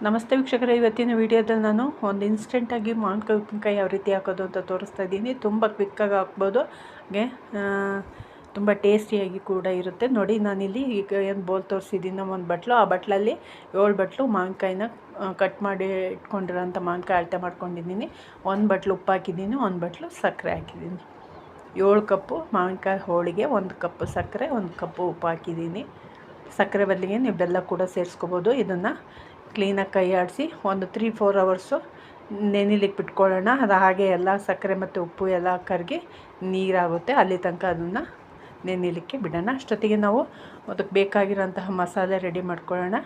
ನಮಸ್ತೆ ವೀಕ್ಷಕರೇ, ಇವತ್ತಿನ ವಿಡಿಯೋದಲ್ಲಿ ನಾನು ಒಂದು ಇನ್ಸ್ಟೆಂಟಾಗಿ ಮಾವಿನಕಾಯಿ ಉಪ್ಪಿನಕಾಯಿ ಯಾವ ರೀತಿ ಹಾಕೋದು ಅಂತ ತೋರಿಸ್ತಾ ಇದ್ದೀನಿ. ತುಂಬ ಕ್ವಿಕ್ಕಾಗಿ ಹಾಕ್ಬೋದು, ಹಾಗೆ ತುಂಬ ಟೇಸ್ಟಿಯಾಗಿ ಕೂಡ ಇರುತ್ತೆ. ನೋಡಿ, ನಾನಿಲ್ಲಿ ಈಗ ಏನು ಬೋಲ್ ತೋರಿಸಿದ್ದೀನಿ ಒಂದು ಬಟ್ಲು, ಆ ಬಟ್ಲಲ್ಲಿ 7 ಬಟ್ಲು ಮಾವಿನಕಾಯಿನ ಕಟ್ ಮಾಡಿ ಇಟ್ಕೊಂಡಿರೋಂಥ ಮಾವಿನಕಾಯಿ ಅಳತೆ ಮಾಡ್ಕೊಂಡಿದ್ದೀನಿ. 1 ಬಟ್ಲು ಉಪ್ಪು ಹಾಕಿದ್ದೀನಿ, 1 ಬಟ್ಲು ಸಕ್ಕರೆ ಹಾಕಿದ್ದೀನಿ. 7 ಕಪ್ಪು ಮಾವಿನಕಾಯಿ ಹೋಳಿಗೆ, 1 ಕಪ್ಪು ಸಕ್ಕರೆ, 1 ಕಪ್ಪು ಉಪ್ಪು ಹಾಕಿದ್ದೀನಿ. ಸಕ್ಕರೆ ಬದಲಿಗೆ ನೀವು ಬೆಲ್ಲ ಕೂಡ ಸೇರಿಸ್ಕೋಬೋದು. ಇದನ್ನು ಕ್ಲೀನಾಗಿ ಕೈ ಆಡಿಸಿ ಒಂದು 3-4 ಅವರ್ಸು ನೆನೆಲಿಕ್ಕೆ ಬಿಟ್ಕೊಳ್ಳೋಣ. ಅದು ಹಾಗೆ ಎಲ್ಲ ಸಕ್ಕರೆ ಮತ್ತು ಉಪ್ಪು ಎಲ್ಲ ಕರಗಿ ನೀರಾಗುತ್ತೆ, ಅಲ್ಲಿ ತನಕ ಅದನ್ನು ನೆನೆಲಿಕ್ಕೆ ಬಿಡೋಣ. ಅಷ್ಟೊತ್ತಿಗೆ ನಾವು ಅದಕ್ಕೆ ಬೇಕಾಗಿರೋಂತಹ ಮಸಾಲೆ ರೆಡಿ ಮಾಡ್ಕೊಳ್ಳೋಣ.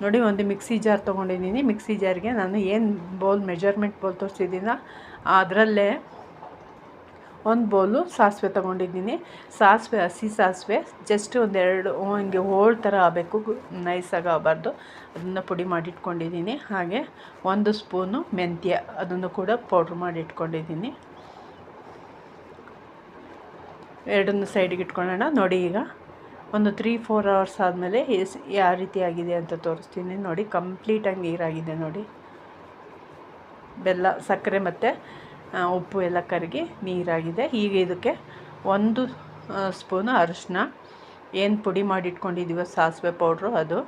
ನೋಡಿ, ಒಂದು ಮಿಕ್ಸಿ ಜಾರ್ ತೊಗೊಂಡಿದ್ದೀನಿ. ಮಿಕ್ಸಿ ಜಾರ್ಗೆ ನಾನು ಏನು ಮೆಜರ್ಮೆಂಟ್ ಬೋಲ್ ತೋರಿಸಿದ್ದೀನ ಅದರಲ್ಲೇ 1 ಬೌಲು ಸಾಸಿವೆ ತೊಗೊಂಡಿದ್ದೀನಿ. ಸಾಸಿವೆ, ಹಸಿ ಸಾಸಿವೆ ಜಸ್ಟ್ ಒಂದೆರಡು ಹಿಂಗೆ ಹೋಳು ಥರ ಆಗಬೇಕು, ನೈಸಾಗಿ ಆಗಬಾರ್ದು. ಅದನ್ನು ಪುಡಿ ಮಾಡಿಟ್ಕೊಂಡಿದ್ದೀನಿ. ಹಾಗೆ 1 ಸ್ಪೂನು ಮೆಂತ್ಯ, ಅದನ್ನು ಕೂಡ ಪೌಡ್ರ್ ಮಾಡಿ ಇಟ್ಕೊಂಡಿದ್ದೀನಿ. ಎರಡನ್ನು ಸೈಡಿಗೆ ಇಟ್ಕೊಳ್ಳೋಣ. ನೋಡಿ, ಈಗ ಒಂದು 3-4 ಅವರ್ಸ್ ಆದಮೇಲೆ ಯಾವ ರೀತಿ ಆಗಿದೆ ಅಂತ ತೋರಿಸ್ತೀನಿ. ನೋಡಿ, ಕಂಪ್ಲೀಟಾಗಿ ನೀರಾಗಿದೆ. ನೋಡಿ, ಬೆಲ್ಲ, ಸಕ್ಕರೆ ಮತ್ತು ಉಪ್ಪು ಎಲ್ಲ ಕರಗಿ ನೀರಾಗಿದೆ. ಈಗ ಇದಕ್ಕೆ 1 ಸ್ಪೂನು ಅರಿಶಿನ, ಏನು ಪುಡಿ ಮಾಡಿಟ್ಕೊಂಡಿದ್ದೀವೋ ಸಾಸಿವೆ ಪೌಡ್ರು ಅದು,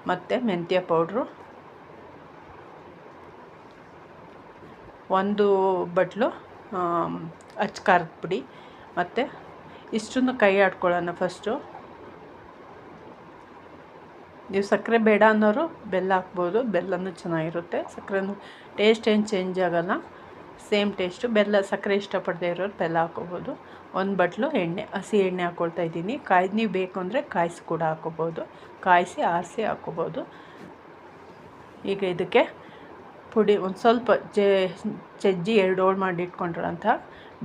ಮತ್ತು ಮೆಂತ್ಯ ಪೌಡ್ರು, 1 ಬಟ್ಲು ಅಚ್ಚ ಖಾರದ ಪುಡಿ, ಮತ್ತು ಇಷ್ಟನ್ನು ಕೈ ಆಡ್ಕೊಳ್ಳೋಣ. ಫಸ್ಟು ನೀವು ಸಕ್ಕರೆ ಬೇಡ ಅನ್ನೋರು ಬೆಲ್ಲ ಹಾಕ್ಬೋದು, ಬೆಲ್ಲನೂ ಚೆನ್ನಾಗಿರುತ್ತೆ. ಸಕ್ಕರೆನೂ ಟೇಸ್ಟ್ ಏನು ಚೇಂಜ್ ಆಗೋಲ್ಲ, ಸೇಮ್ ಟೇಸ್ಟು. ಬೆಲ್ಲ, ಸಕ್ಕರೆ ಇಷ್ಟಪಡದೇ ಇರೋರು ಬೆಲ್ಲ ಹಾಕ್ಕೋಬೋದು. 1 ಬಟ್ಲು ಎಣ್ಣೆ, ಹಸಿ ಎಣ್ಣೆ ಹಾಕ್ಕೊಳ್ತಾ ಇದ್ದೀನಿ. ನೀವು ಬೇಕು ಅಂದರೆ ಕಾಯಿಸಿ ಕೂಡ ಹಾಕ್ಕೋಬೋದು, ಕಾಯಿಸಿ ಆರಿಸಿ ಹಾಕ್ಕೋಬೋದು. ಈಗ ಇದಕ್ಕೆ ಪುಡಿ ಒಂದು ಸ್ವಲ್ಪ ಜಜ್ಜಿ 2 ಹೋಳು ಮಾಡಿ ಇಟ್ಕೊಂಡಿರೋಂಥ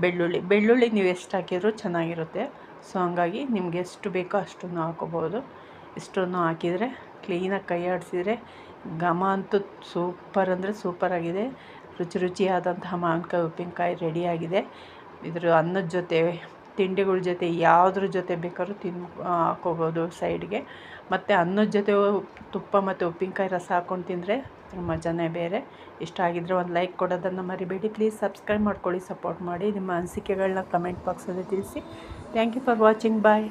ಬೆಳ್ಳುಳ್ಳಿ ನೀವು ಎಷ್ಟು ಹಾಕಿದರೂ ಚೆನ್ನಾಗಿರುತ್ತೆ. ಸೊ ಹಂಗಾಗಿ ನಿಮ್ಗೆ ಎಷ್ಟು ಬೇಕೋ ಅಷ್ಟನ್ನು ಹಾಕ್ಕೋಬೋದು. ಇಷ್ಟನ್ನು ಹಾಕಿದರೆ ಕ್ಲೀನಾಗಿ ಕೈ ಆಡಿಸಿದರೆ ಘಮ ಅಂತೂ ಸೂಪರ್ ಅಂದರೆ ಸೂಪರಾಗಿದೆ. ರುಚಿಯಾದಂತಹ ಮಾವಿನಕಾಯಿ ಉಪ್ಪಿನಕಾಯಿ ರೆಡಿಯಾಗಿದೆ. ಇದ್ರ ಅನ್ನದ ಜೊತೆ, ತಿಂಡಿಗಳ ಜೊತೆ, ಯಾವುದ್ರ ಜೊತೆ ಬೇಕಾದ್ರೂ ಹಾಕ್ಕೋಬೋದು ಸೈಡ್ಗೆ. ಮತ್ತು ಅನ್ನದ ಜೊತೆ ತುಪ್ಪ ಮತ್ತು ಉಪ್ಪಿನಕಾಯಿ ರಸ ಹಾಕ್ಕೊಂಡು ತಿಂದರೆ ಮಜಾನೇ ಬೇರೆ. ಇಷ್ಟ ಆಗಿದ್ದರೆ ಒಂದು ಲೈಕ್ ಕೊಡೋದನ್ನು ಮರಿಬೇಡಿ. ಪ್ಲೀಸ್ ಸಬ್ಸ್ಕ್ರೈಬ್ ಮಾಡ್ಕೊಳ್ಳಿ, ಸಪೋರ್ಟ್ ಮಾಡಿ. ನಿಮ್ಮ ಅನಿಸಿಕೆಗಳನ್ನ ಕಮೆಂಟ್ ಬಾಕ್ಸಲ್ಲಿ ತಿಳಿಸಿ. Thank you for watching. Bye.